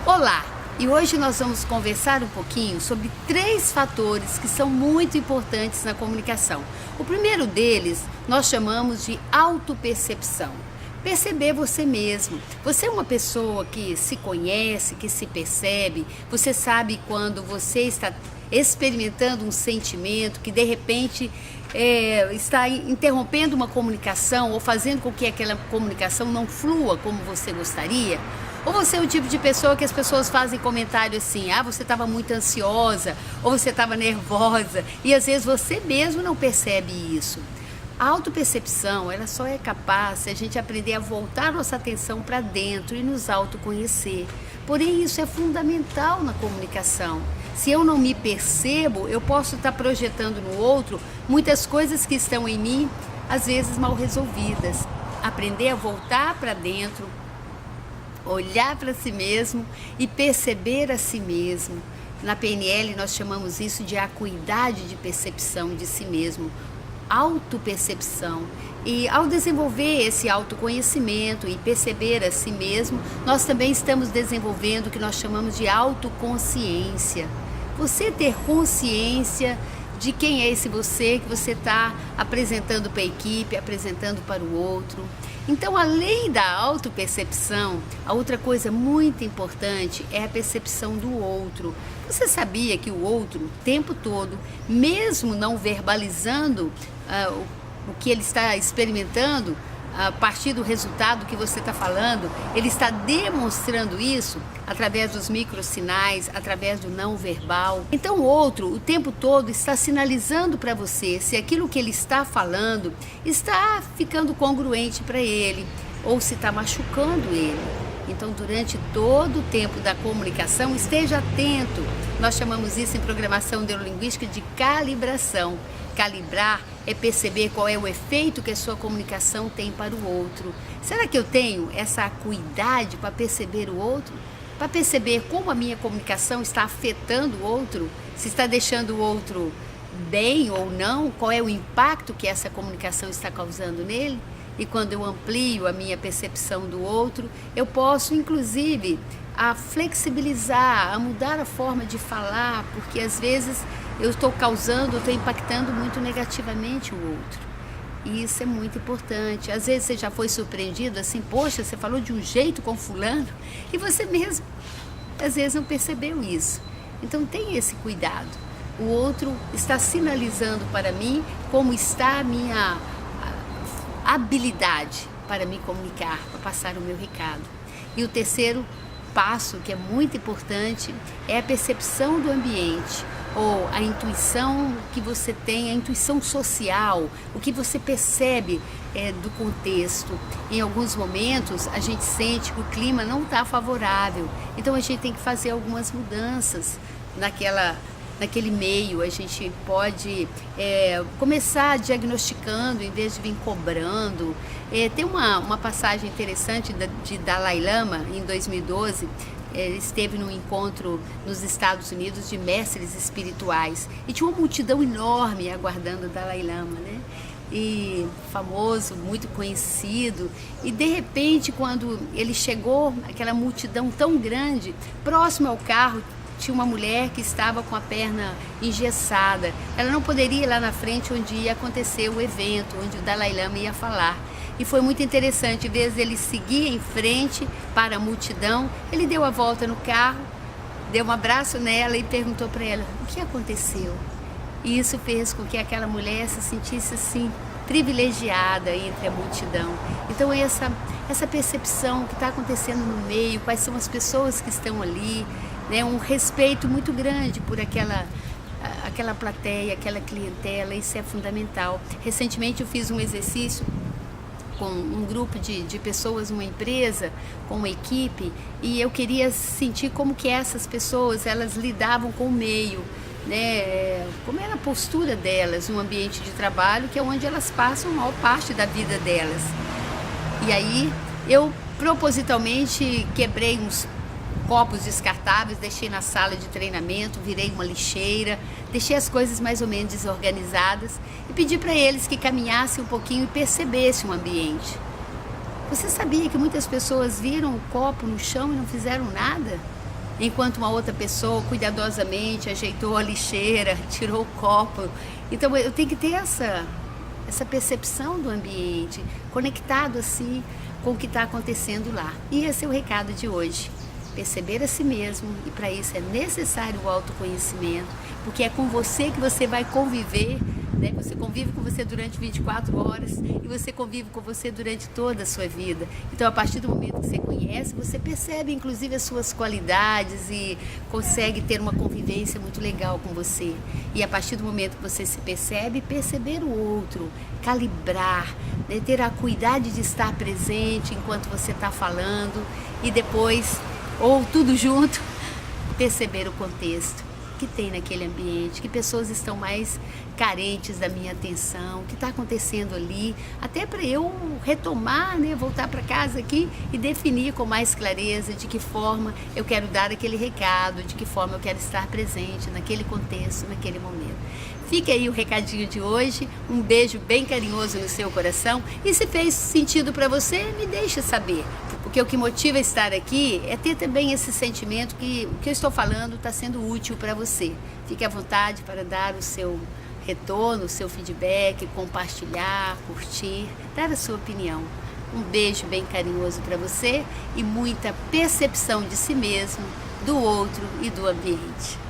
Olá! E hoje nós vamos conversar um pouquinho sobre 3 fatores que são muito importantes na comunicação. O primeiro deles nós chamamos de autopercepção. Perceber você mesmo. Você é uma pessoa que se conhece, que se percebe, você sabe quando você está experimentando um sentimento que de repente está interrompendo uma comunicação ou fazendo com que aquela comunicação não flua como você gostaria? Ou você é o tipo de pessoa que as pessoas fazem comentário assim, você estava muito ansiosa, ou você estava nervosa, e às vezes você mesmo não percebe isso. A autopercepção, ela só é capaz se a gente aprender a voltar nossa atenção para dentro e nos autoconhecer. Porém, isso é fundamental na comunicação. Se eu não me percebo, eu posso estar projetando no outro muitas coisas que estão em mim, às vezes mal resolvidas. Aprender a voltar para dentro, olhar para si mesmo e perceber a si mesmo. Na PNL nós chamamos isso de acuidade de percepção de si mesmo, autopercepção. E ao desenvolver esse autoconhecimento e perceber a si mesmo, nós também estamos desenvolvendo o que nós chamamos de autoconsciência. Você ter consciência de quem é esse você que você está apresentando para a equipe, apresentando para o outro. Então, além da autopercepção, a outra coisa muito importante é a percepção do outro. Você sabia que o outro, o tempo todo, mesmo não verbalizando o que ele está experimentando, a partir do resultado que você está falando, ele está demonstrando isso através dos microsinais, através do não verbal. Então o outro, o tempo todo, está sinalizando para você se aquilo que ele está falando está ficando congruente para ele ou se está machucando ele. Então, durante todo o tempo da comunicação, esteja atento. Nós chamamos isso em programação neurolinguística de calibração. Calibrar é perceber qual é o efeito que a sua comunicação tem para o outro. Será que eu tenho essa acuidade para perceber o outro? Para perceber como a minha comunicação está afetando o outro? Se está deixando o outro bem ou não? Qual é o impacto que essa comunicação está causando nele? E quando eu amplio a minha percepção do outro, eu posso, inclusive, a flexibilizar, a mudar a forma de falar, porque às vezes eu estou impactando muito negativamente o outro. E isso é muito importante. Às vezes você já foi surpreendido assim, poxa, você falou de um jeito com fulano, e você mesmo, às vezes, não percebeu isso. Então tenha esse cuidado. O outro está sinalizando para mim como está a minha habilidade para me comunicar, para passar o meu recado. E o terceiro passo, que é muito importante, é a percepção do ambiente, ou a intuição que você tem, a intuição social, o que você percebe do contexto. Em alguns momentos a gente sente que o clima não está favorável, então a gente tem que fazer algumas mudanças naquele meio. A gente pode começar diagnosticando em vez de vir cobrando. Tem uma passagem interessante de Dalai Lama, em 2012, ele esteve num encontro nos Estados Unidos de mestres espirituais e tinha uma multidão enorme aguardando o Dalai Lama, né? E famoso, muito conhecido, e de repente quando ele chegou, aquela multidão tão grande, próximo ao carro tinha uma mulher que estava com a perna engessada. Ela não poderia ir lá na frente onde ia acontecer o evento, onde o Dalai Lama ia falar. E foi muito interessante, em vez dele seguir em frente para a multidão, ele deu a volta no carro, deu um abraço nela e perguntou para ela o que aconteceu. E isso fez com que aquela mulher se sentisse assim, privilegiada entre a multidão. Então essa percepção que está acontecendo no meio, quais são as pessoas que estão ali, né, um respeito muito grande por aquela plateia, aquela clientela, isso é fundamental. Recentemente eu fiz um exercício com um grupo de pessoas, uma empresa, com uma equipe, e eu queria sentir como que essas pessoas, elas lidavam com o meio, né? Como era a postura delas no ambiente de trabalho, que é onde elas passam a maior parte da vida delas. E aí eu propositalmente quebrei uns copos descartáveis, deixei na sala de treinamento, virei uma lixeira, deixei as coisas mais ou menos desorganizadas e pedi para eles que caminhassem um pouquinho e percebessem o ambiente. Você sabia que muitas pessoas viram o copo no chão e não fizeram nada? enquanto uma outra pessoa cuidadosamente ajeitou a lixeira, tirou o copo. Então eu tenho que ter essa percepção do ambiente, conectado assim com o que está acontecendo lá. E esse é o recado de hoje. Perceber a si mesmo, e para isso é necessário o autoconhecimento, porque é com você que você vai conviver, né? Você convive com você durante 24 horas e você convive com você durante toda a sua vida. Então, a partir do momento que você conhece, você percebe inclusive as suas qualidades e consegue ter uma convivência muito legal com você. E a partir do momento que você se percebe, perceber o outro, calibrar, né? Ter a acuidade de estar presente enquanto você está falando e depois, ou tudo junto, perceber o contexto que tem naquele ambiente, que pessoas estão mais carentes da minha atenção, o que está acontecendo ali, até para eu retomar, né, voltar para casa aqui e definir com mais clareza de que forma eu quero dar aquele recado, de que forma eu quero estar presente naquele contexto, naquele momento. Fique aí o recadinho de hoje, um beijo bem carinhoso no seu coração, e se fez sentido para você, me deixa saber, porque o que motiva estar aqui é ter também esse sentimento que o que eu estou falando está sendo útil para você. Fique à vontade para dar o seu retorno, o seu feedback, compartilhar, curtir, dar a sua opinião. Um beijo bem carinhoso para você e muita percepção de si mesmo, do outro e do ambiente.